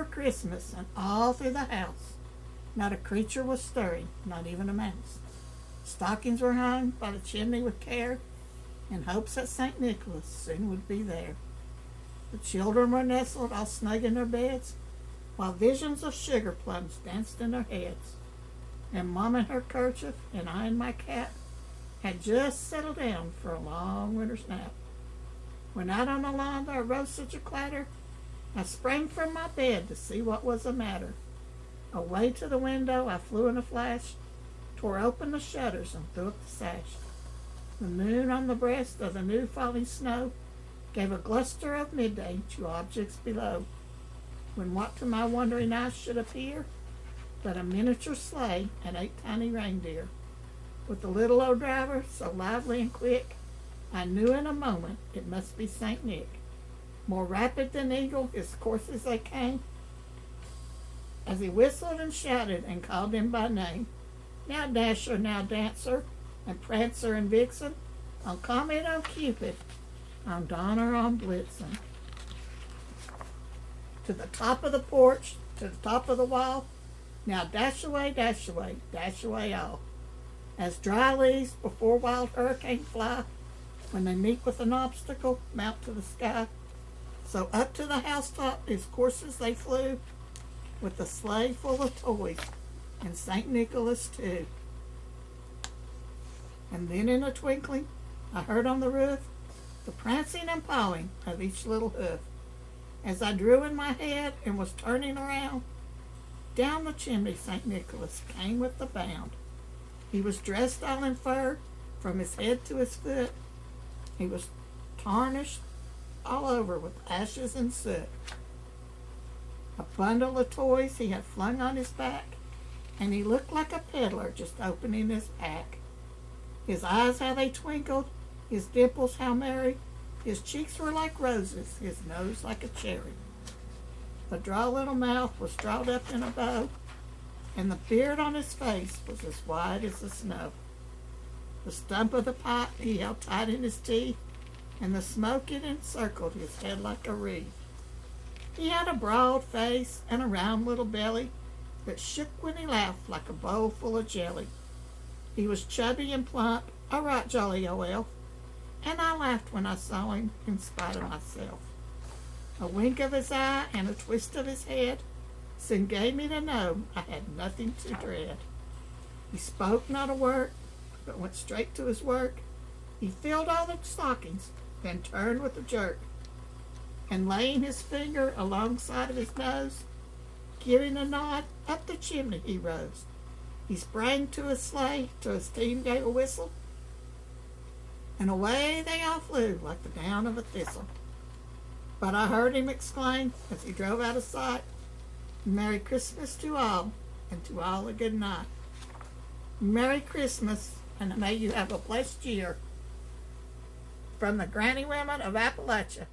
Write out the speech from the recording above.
before Christmas, and all through the house not a creature was stirring, not even a mouse. Stockings were hung by the chimney with care, in hopes that St. Nicholas soon would be there. The children were nestled all snug in their beds, while visions of sugar plums danced in their heads. And Mom in her kerchief, and I in my cap, had just settled down for a long winter's nap. When out on the lawn there arose such a clatter, I sprang from my bed to see what was the matter. Away to the window I flew in a flash, tore open the shutters and threw up the sash. The moon on the breast of the new falling snow gave a gluster of midday to objects below, when what to my wondering eyes should appear but a miniature sleigh and 8 tiny reindeer. With the little old driver so lively and quick, I knew in a moment it must be St. Nick. More rapid than eagle his courses they came, as he whistled and shouted and called them by name. Now Dasher, now Dancer, and Prancer and Vixen, on Comet, on Cupid, on Donner, on Blitzen. To the top of the porch, to the top of the wall, now dash away, dash away, dash away all. As dry leaves before wild hurricanes fly, when they meet with an obstacle, mount to the sky. So up to the housetop his courses they flew, with the sleigh full of toys, and St. Nicholas too. And then in a twinkling I heard on the roof the prancing and pawing of each little hoof. As I drew in my head and was turning around, down the chimney St. Nicholas came with a bound. He was dressed all in fur from his head to his foot. He was tarnished all over with ashes and soot. A bundle of toys he had flung on his back, and he looked like a peddler just opening his pack. His eyes how they twinkled, his dimples how merry, his cheeks were like roses, his nose like a cherry. The dry little mouth was drawn up in a bow, and the beard on his face was as white as the snow. The stump of the pipe he held tight in his teeth, and the smoke it encircled his head like a wreath. He had a broad face and a round little belly that shook when he laughed like a bowl full of jelly. He was chubby and plump, a right jolly old elf, and I laughed when I saw him in spite of myself. A wink of his eye and a twist of his head soon gave me to know I had nothing to dread. He spoke not a word, but went straight to his work. He filled all the stockings, then turned with a jerk, and laying his finger alongside of his nose, giving a nod, up the chimney he rose. He sprang to his sleigh, till his team gave a whistle, and away they all flew like the down of a thistle. But I heard him exclaim, as he drove out of sight, Merry Christmas to all, and to all a good night. Merry Christmas, and may you have a blessed year. From the Granny Women of Appalachia.